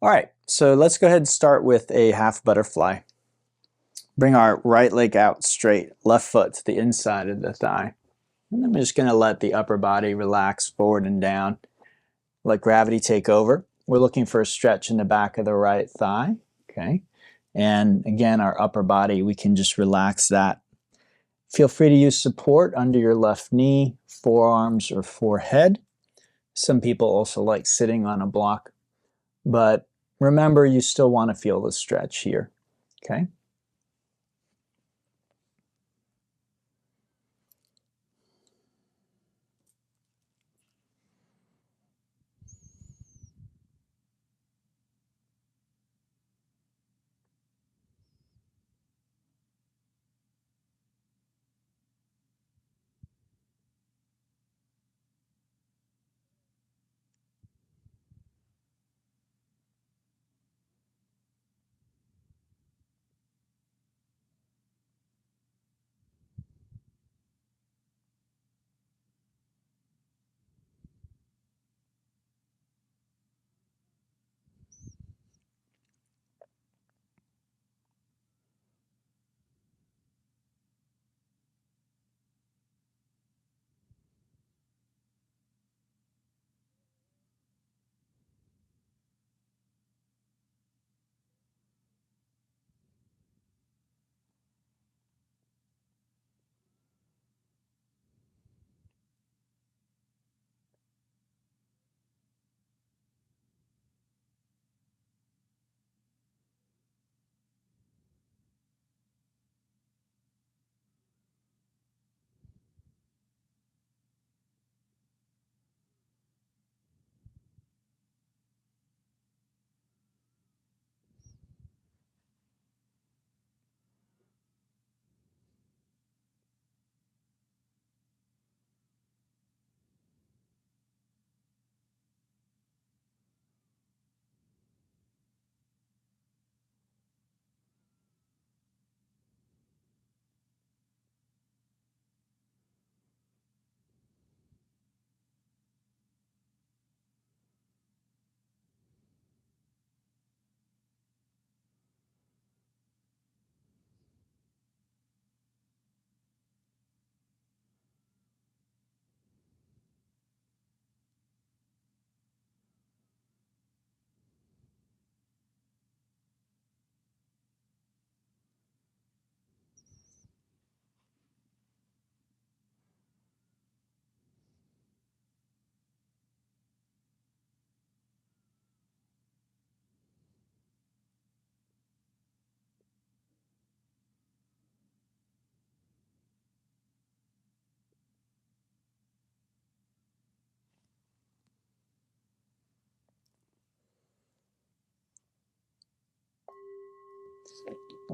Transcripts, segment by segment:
All right, so let's go ahead and start with a half butterfly. Bring our right leg out straight, left foot to the inside of the thigh. And I'm just going to let the upper body relax forward and down. Let gravity take over. We're looking for a stretch in the back of the right thigh. Okay. And again, our upper body, we can just relax that. Feel free to use support under your left knee, forearms, or forehead. Some people also like sitting on a block. But remember, you still want to feel the stretch here. Okay.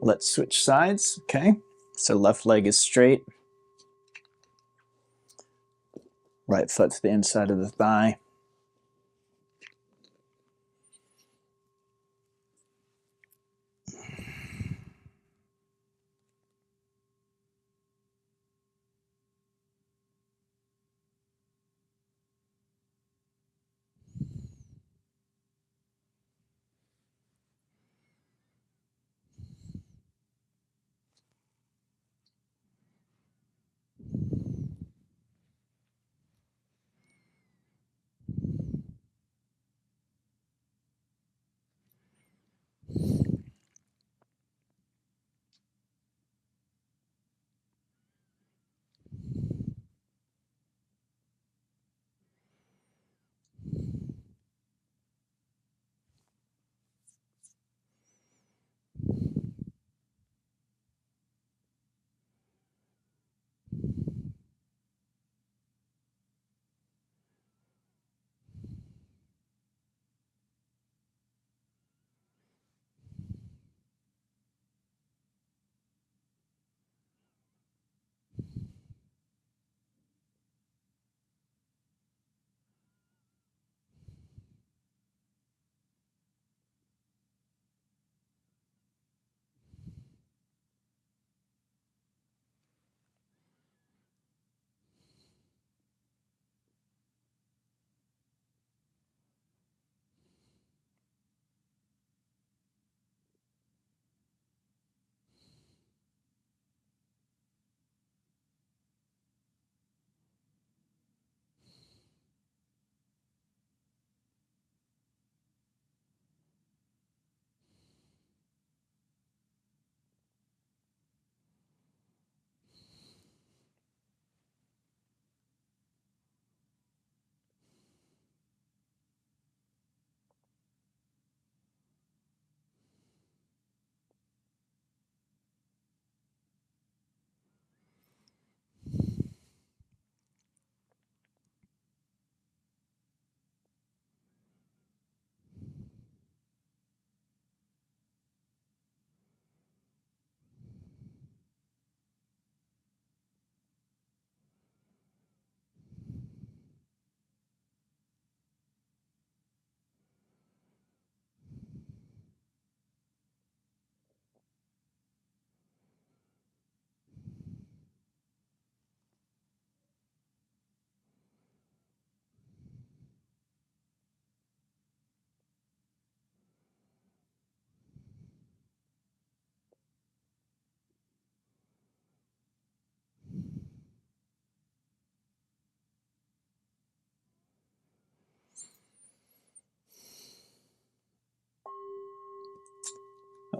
Let's switch sides. Okay. So left leg is straight. Right foot to the inside of the thigh.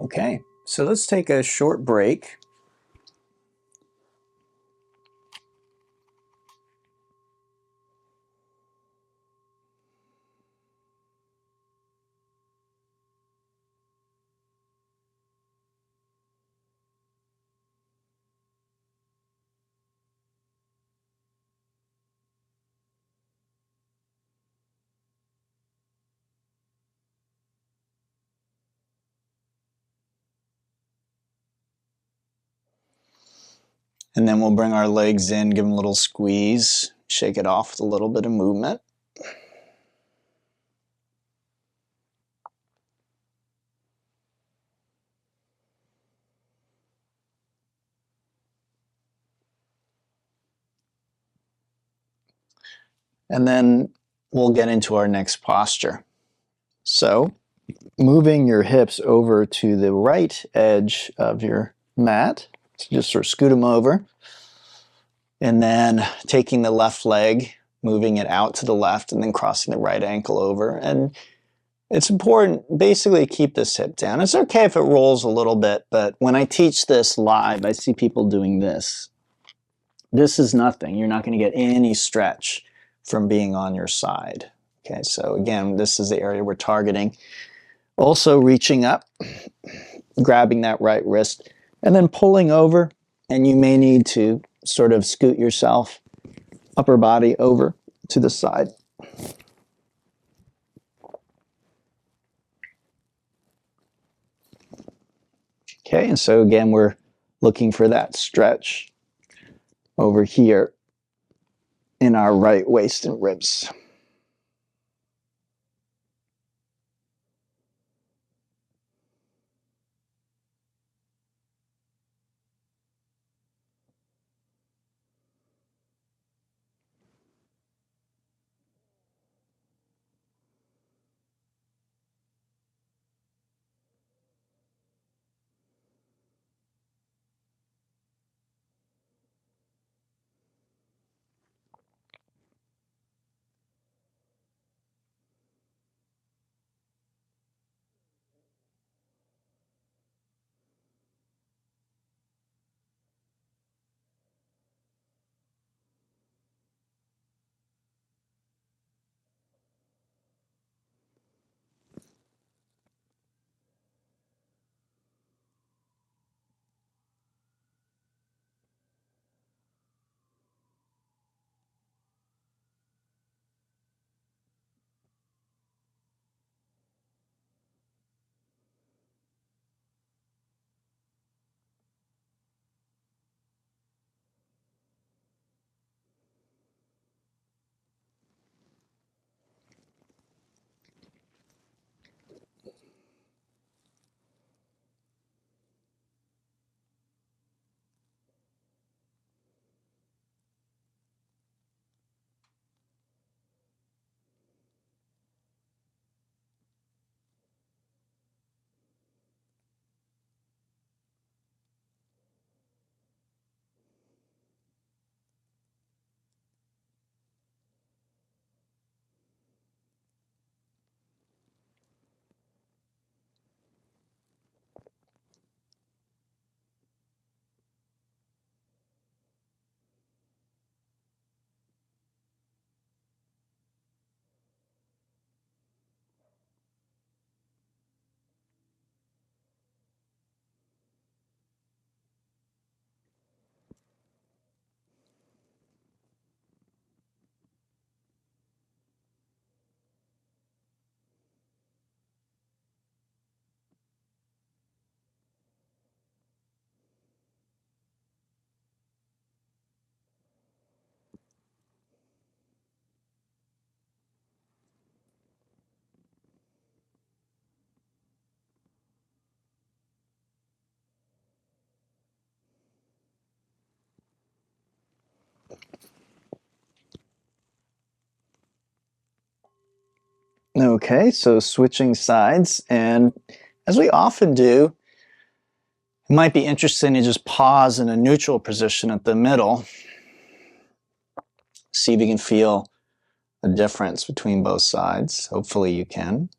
Okay, so let's take a short break. And then we'll bring our legs in, give them a little squeeze, shake it off with a little bit of movement. And then we'll get into our next posture. So, moving your hips over to the right edge of your mat. So just sort of scoot them over. And then taking the left leg, moving it out to the left, and then crossing the right ankle over. And it's important, basically, to keep this hip down. It's okay if it rolls a little bit, but when I teach this live, I see people doing this. This is nothing. You're not going to get any stretch from being on your side. Okay, so again, this is the area we're targeting. Also reaching up, grabbing that right wrist, and then pulling over, and you may need to sort of scoot yourself, upper body over to the side. Okay, and so again, we're looking for that stretch over here in our right waist and ribs. Okay, so switching sides, and as we often do, it might be interesting to just pause in a neutral position at the middle. See if you can feel a difference between both sides. Hopefully you can.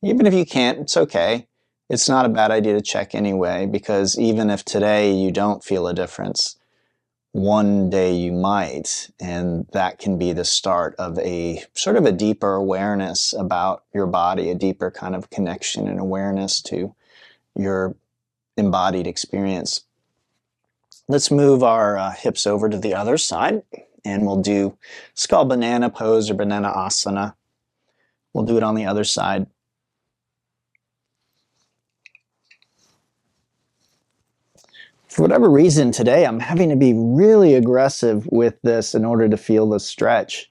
Even if you can't, it's okay. it's not a bad idea to check anyway, because even if today you don't feel a difference, one day you might, and that can be the start of a sort of a deeper awareness about your body, a deeper kind of connection and awareness to your embodied experience. Let's move our hips over to the other side, and we'll do, it's called banana pose or banana asana. We'll do it on the other side. For whatever reason today, I'm having to be really aggressive with this in order to feel the stretch.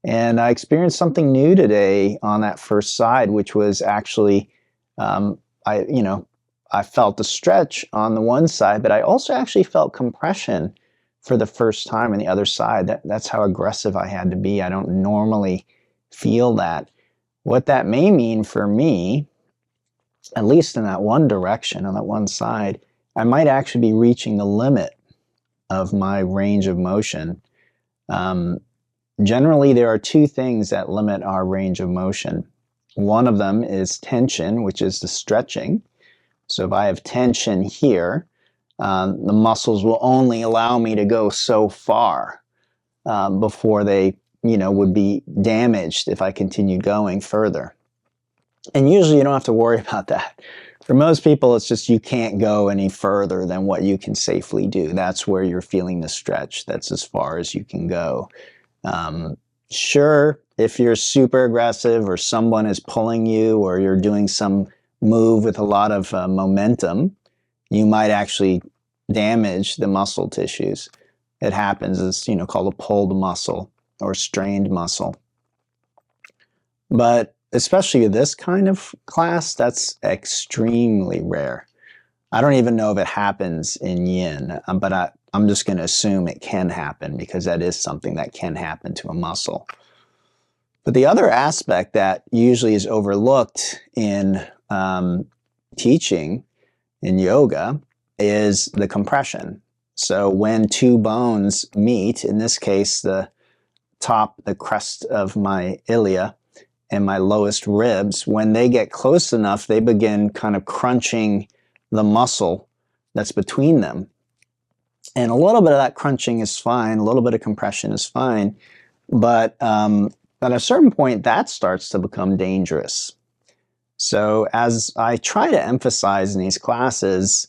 And I experienced something new today on that first side, which was actually, I felt the stretch on the one side, but I also actually felt compression for the first time on the other side. That's how aggressive I had to be. I don't normally feel that. What that may mean for me, at least in that one direction, on that one side, I might actually be reaching the limit of my range of motion. Generally, there are two things that limit our range of motion. One of them is tension, which is the stretching. So if I have tension here, the muscles will only allow me to go so far before they, would be damaged if I continued going further. And usually you don't have to worry about that. For most people, it's just you can't go any further than what you can safely do. That's where you're feeling the stretch. That's as far as you can go. Sure, if you're super aggressive or someone is pulling you or you're doing some move with a lot of momentum, you might actually damage the muscle tissues. It happens. It's called a pulled muscle or strained muscle. But especially with this kind of class, that's extremely rare. I don't even know if it happens in yin, but I'm just going to assume it can happen because that is something that can happen to a muscle. But the other aspect that usually is overlooked in teaching in yoga is the compression. So when two bones meet, in this case, the crest of my ilia and my lowest ribs, when they get close enough, they begin kind of crunching the muscle that's between them. And a little bit of that crunching is fine, a little bit of compression is fine, but at a certain point, that starts to become dangerous. So as I try to emphasize in these classes,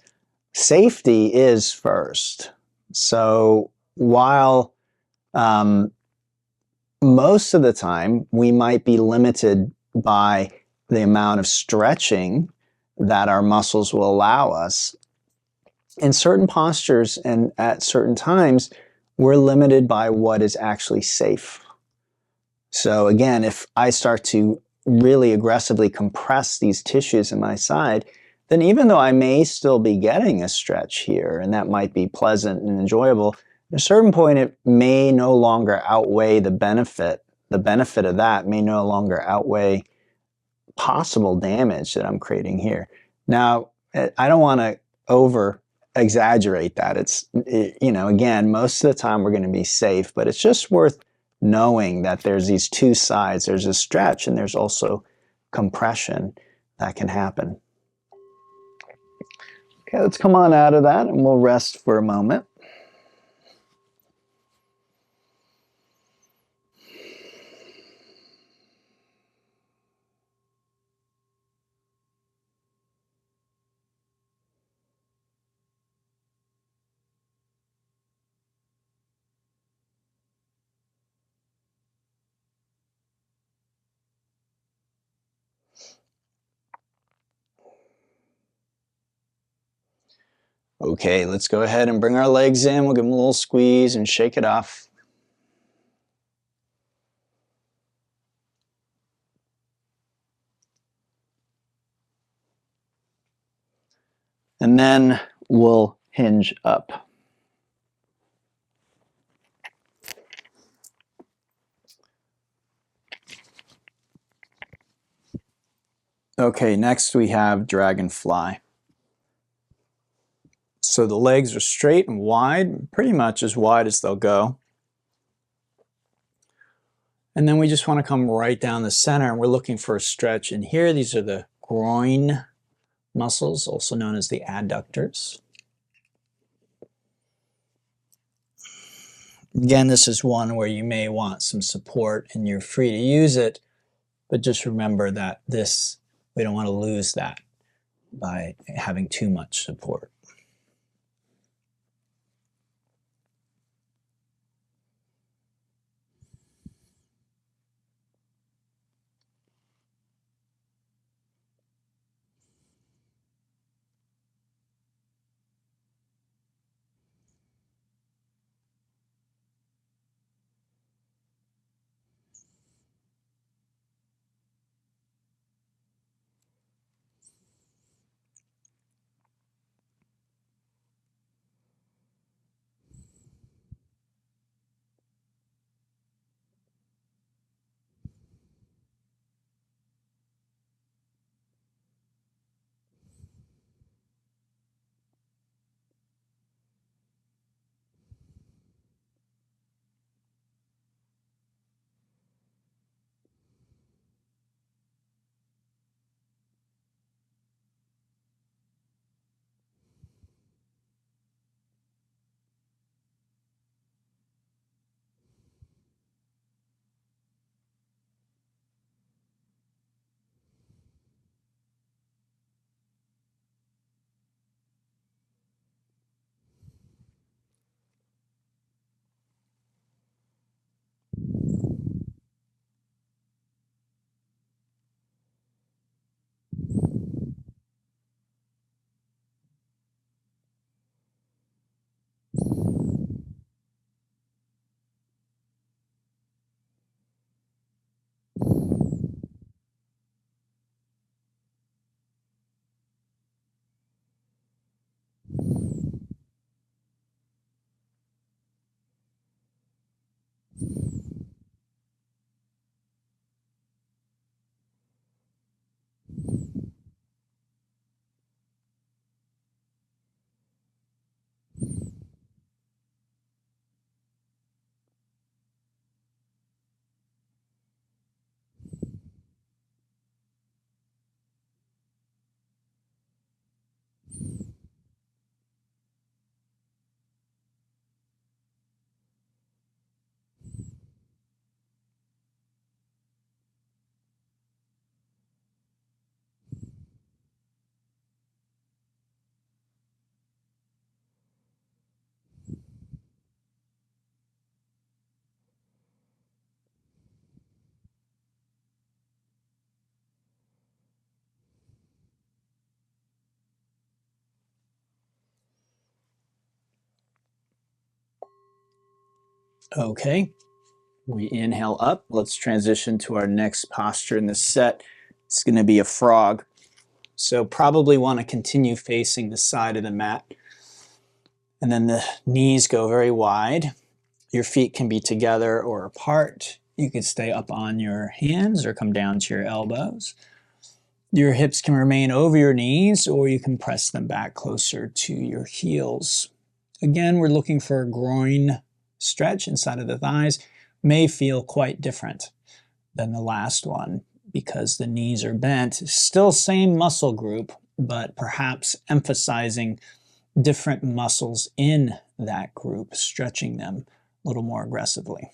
safety is first. So while most of the time we might be limited by the amount of stretching that our muscles will allow us, in certain postures and at certain times, we're limited by what is actually safe. So again, if I start to really aggressively compress these tissues in my side, then even though I may still be getting a stretch here, and that might be pleasant and enjoyable, at a certain point it may no longer outweigh the benefit. The benefit of that may no longer outweigh possible damage that I'm creating here. Now, I don't want to over exaggerate that. Again, most of the time we're going to be safe, but it's just worth knowing that there's these two sides. There's a stretch and there's also compression that can happen. Okay, let's come on out of that and we'll rest for a moment. Okay, let's go ahead and bring our legs in. We'll give them a little squeeze and shake it off. And then we'll hinge up. Okay, next we have dragonfly. So the legs are straight and wide, pretty much as wide as they'll go. And then we just want to come right down the center and we're looking for a stretch in here. These are the groin muscles, also known as the adductors. Again, this is one where you may want some support and you're free to use it, but just remember that we don't want to lose that by having too much support. Okay, we inhale up. Let's transition to our next posture in this set. It's going to be a frog. So probably want to continue facing the side of the mat. And then the knees go very wide. Your feet can be together or apart. You can stay up on your hands or come down to your elbows. Your hips can remain over your knees, or you can press them back closer to your heels. Again, we're looking for a groin stretch inside of the thighs. May feel quite different than the last one because the knees are bent. Still same muscle group, but perhaps emphasizing different muscles in that group, stretching them a little more aggressively.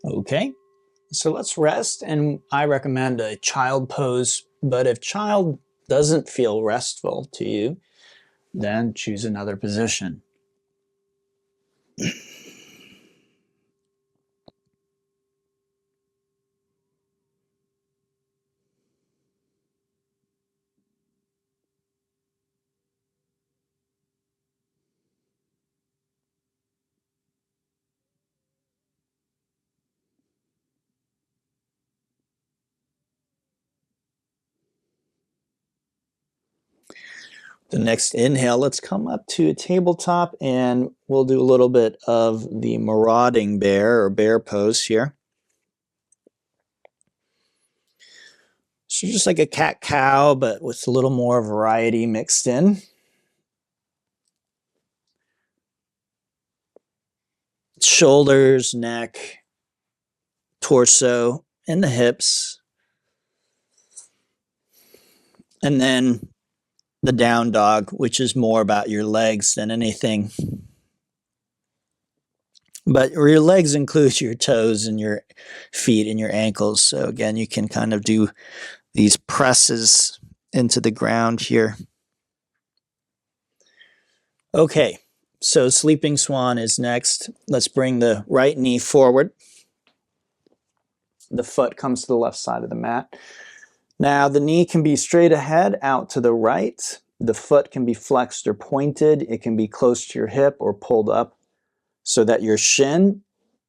Okay, so let's rest, and I recommend a child pose, but if child doesn't feel restful to you, then choose another position. The next inhale, let's come up to a tabletop, and we'll do a little bit of the marauding bear or bear pose here. So just like a cat-cow, but with a little more variety mixed in. Shoulders, neck, torso, and the hips. And then the down dog, which is more about your legs than anything. But your legs include your toes and your feet and your ankles. So again, you can kind of do these presses into the ground here. Okay, so sleeping swan is next. Let's bring the right knee forward. The foot comes to the left side of the mat. Now the knee can be straight ahead out to the right. The foot can be flexed or pointed. It can be close to your hip or pulled up so that your shin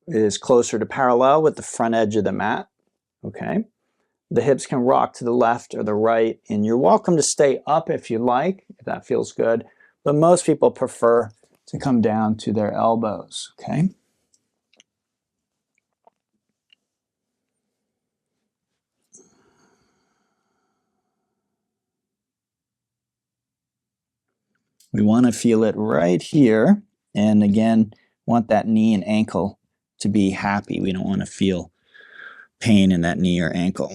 is closer to parallel with the front edge of the mat. Okay. The hips can rock to the left or the right, and you're welcome to stay up if you like, if that feels good. But most people prefer to come down to their elbows. Okay. We want to feel it right here. And again, want that knee and ankle to be happy. We don't want to feel pain in that knee or ankle.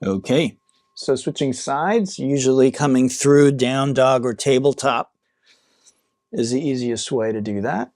Okay, so switching sides, usually coming through down dog or tabletop is the easiest way to do that.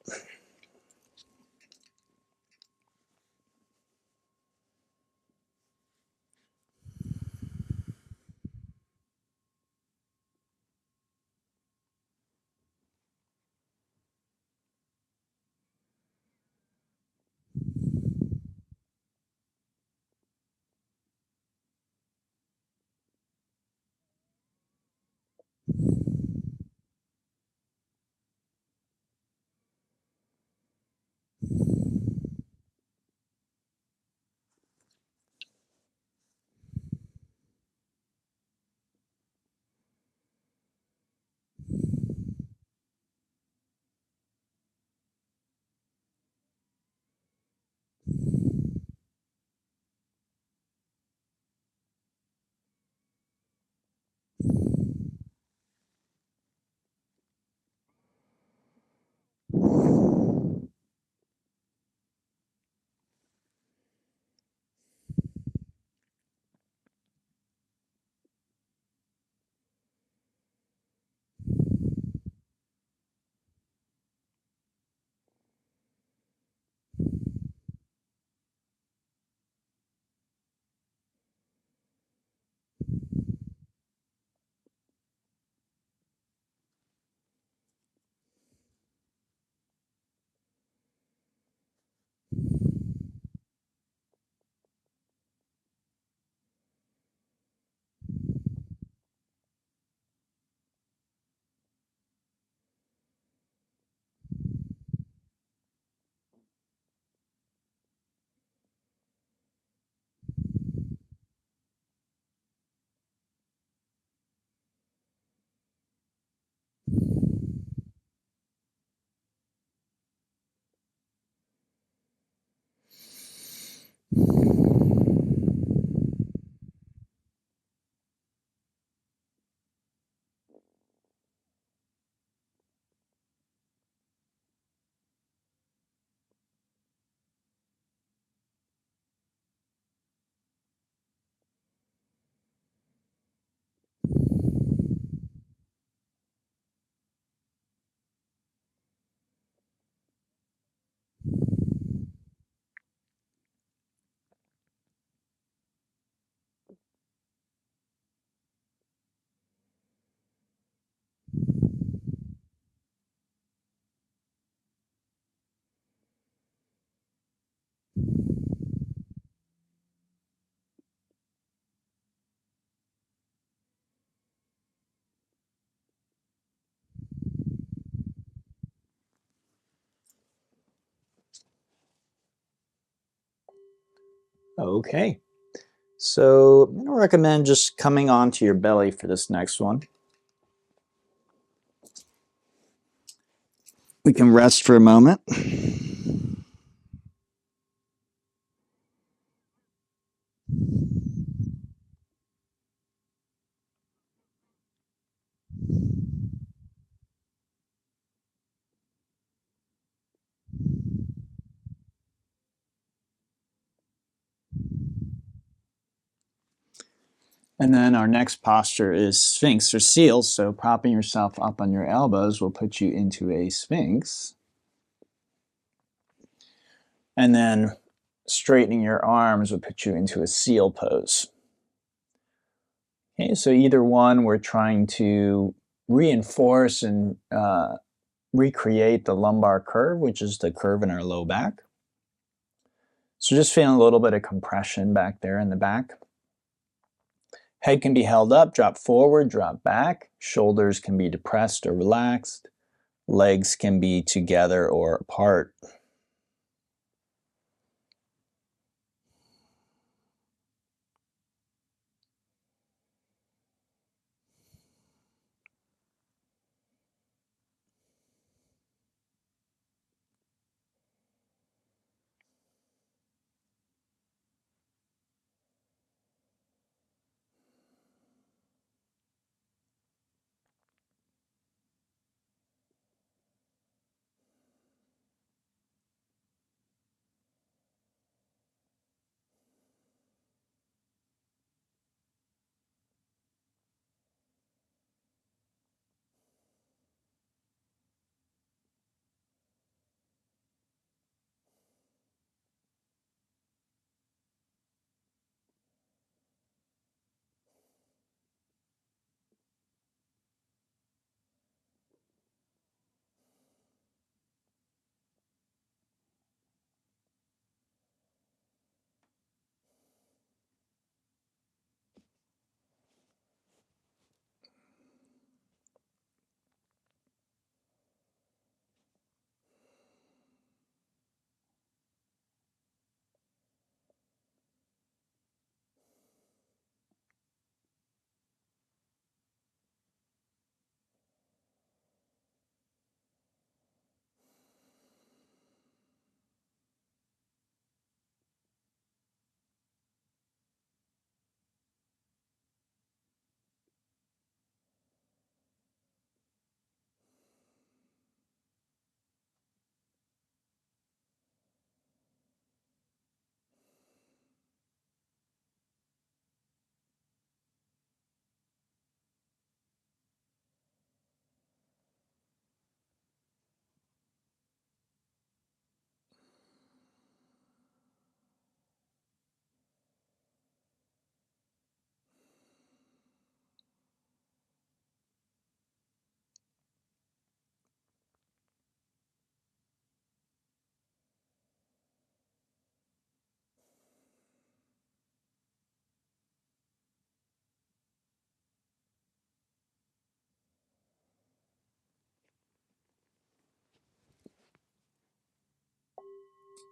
Okay, so I'm going to recommend just coming onto your belly for this next one. We can rest for a moment. And then our next posture is Sphinx or Seal. So propping yourself up on your elbows will put you into a Sphinx. And then straightening your arms will put you into a Seal pose. Okay, so either one, we're trying to reinforce and recreate the lumbar curve, which is the curve in our low back. So just feeling a little bit of compression back there in the back. Head can be held up, drop forward, drop back. Shoulders can be depressed or relaxed. Legs can be together or apart.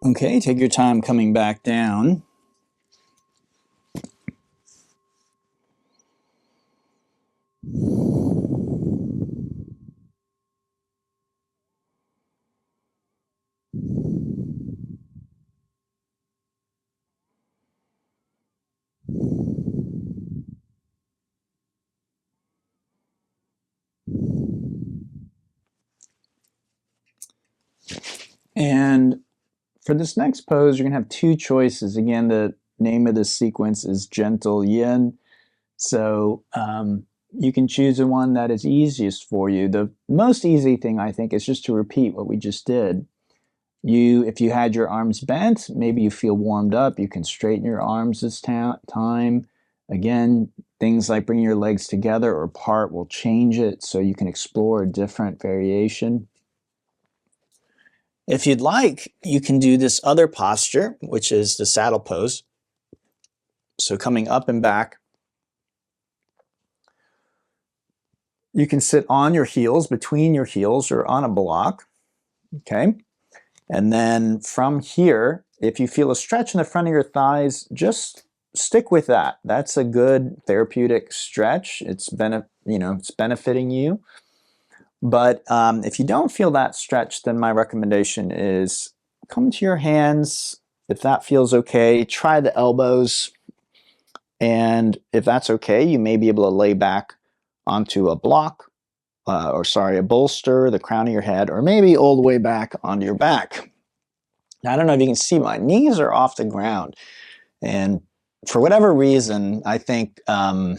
Okay, take your time coming back down. And for this next pose, you're going to have two choices. Again, the name of this sequence is Gentle Yin. So you can choose the one that is easiest for you. The most easy thing, I think, is just to repeat what we just did. If you had your arms bent, maybe you feel warmed up, you can straighten your arms this time. Again, things like bringing your legs together or apart will change it, so you can explore a different variation. If you'd like, you can do this other posture, which is the saddle pose. So coming up and back, you can sit on your heels, between your heels, or on a block, okay? And then from here, if you feel a stretch in the front of your thighs, just stick with that. That's a good therapeutic stretch. It's it's benefiting you. But if you don't feel that stretch, then my recommendation is come to your hands. If that feels okay, try the elbows. And if that's okay, you may be able to lay back onto a block, a bolster, the crown of your head, or maybe all the way back onto your back. Now, I don't know if you can see, my knees are off the ground. And for whatever reason, I think a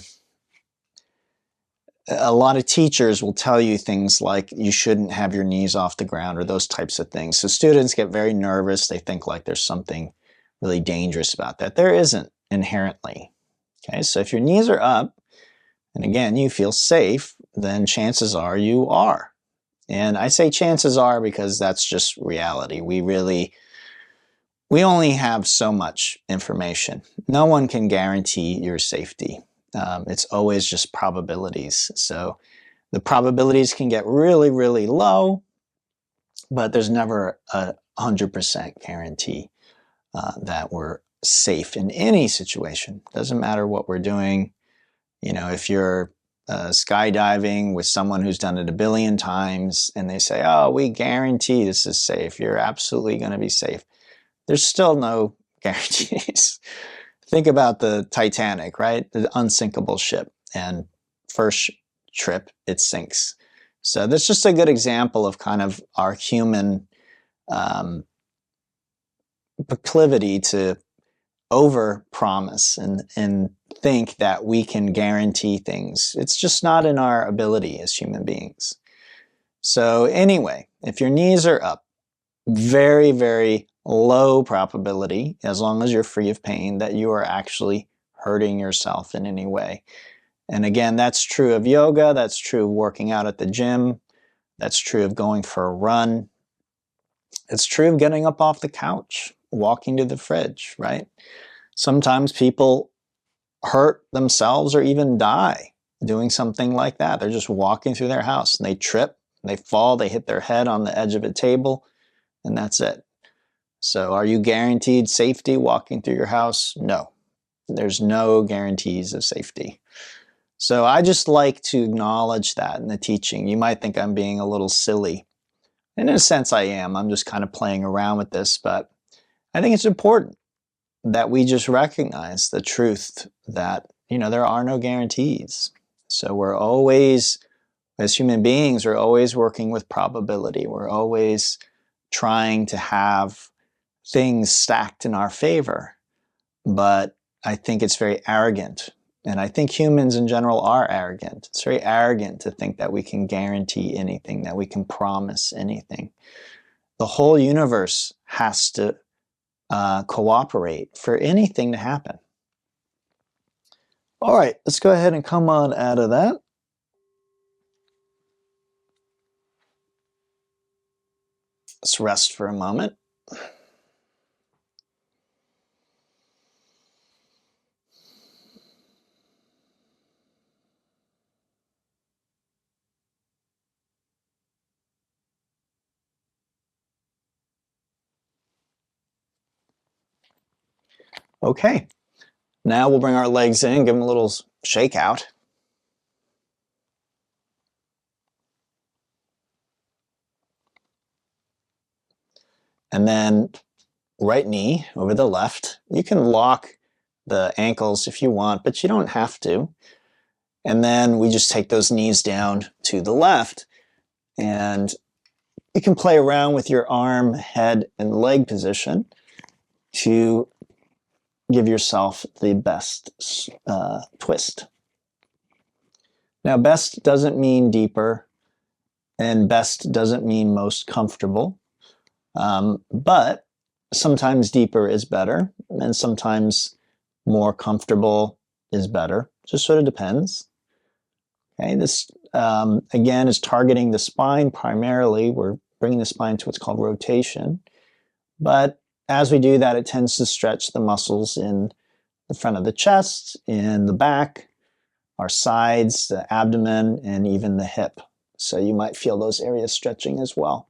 lot of teachers will tell you things like you shouldn't have your knees off the ground or those types of things. So students get very nervous. They think like there's something really dangerous about that. There isn't inherently. Okay, so if your knees are up, and again, you feel safe, then chances are you are. And I say chances are because that's just reality. We only have so much information. No one can guarantee your safety. It's always just probabilities. So the probabilities can get really, really low, but there's never a 100% guarantee that we're safe in any situation. Doesn't matter what we're doing. You know, if you're skydiving with someone who's done it a billion times and they say, oh, we guarantee this is safe, you're absolutely going to be safe. There's still no guarantees. Think about the Titanic, right? The unsinkable ship. And first trip, it sinks. So that's just a good example of kind of our human proclivity to over-promise and think that we can guarantee things. It's just not in our ability as human beings. So anyway, if your knees are up, very, very low probability, as long as you're free of pain, that you are actually hurting yourself in any way. And again, that's true of yoga, that's true of working out at the gym, that's true of going for a run. It's true of getting up off the couch, walking to the fridge, right? Sometimes people hurt themselves or even die doing something like that. They're just walking through their house and they trip, they fall, they hit their head on the edge of a table, and that's it. So are you guaranteed safety walking through your house? No. There's no guarantees of safety. So I just like to acknowledge that in the teaching. You might think I'm being a little silly. And in a sense I am. I'm just kind of playing around with this, but I think it's important that we just recognize the truth that, there are no guarantees. So we're always, as human beings, we're always working with probability. We're always trying to have things stacked in our favor. But I think it's very arrogant. And I think humans in general are arrogant. It's very arrogant to think that we can guarantee anything, that we can promise anything. The whole universe has to cooperate for anything to happen. All right, let's go ahead and come on out of that. Let's rest for a moment. Okay, now we'll bring our legs in, give them a little shake out. And then right knee over the left. You can lock the ankles if you want, but you don't have to. And then we just take those knees down to the left. And you can play around with your arm, head, and leg position to give yourself the best twist. Now, best doesn't mean deeper, and best doesn't mean most comfortable. But sometimes deeper is better, and sometimes more comfortable is better. Just sort of depends. Okay, this again is targeting the spine primarily. We're bringing the spine to what's called rotation. But as we do that, it tends to stretch the muscles in the front of the chest, in the back, our sides, the abdomen, and even the hip. So you might feel those areas stretching as well.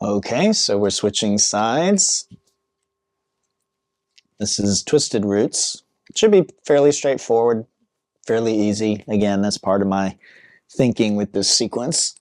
Okay, so we're switching sides. This is twisted roots. It should be fairly straightforward, fairly easy. Again, that's part of my thinking with this sequence.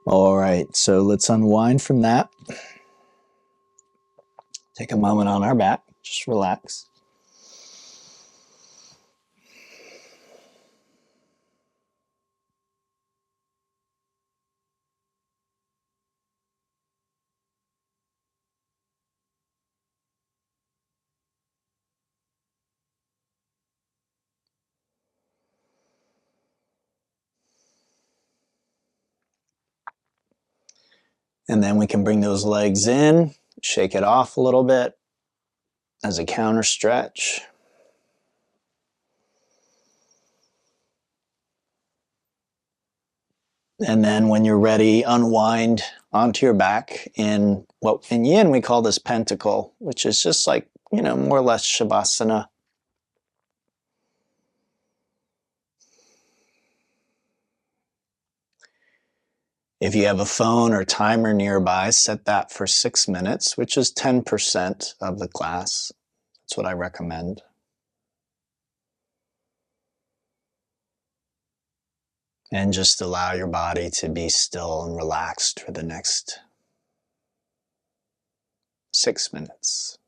All right, so let's unwind from that. Take a moment on our back, just relax. And then we can bring those legs in, shake it off a little bit as a counter stretch. And then when you're ready, unwind onto your back in what in yin we call this pentacle, which is just like, more or less Shavasana. If you have a phone or timer nearby, set that for 6 minutes, which is 10% of the class. That's what I recommend. And just allow your body to be still and relaxed for the next 6 minutes.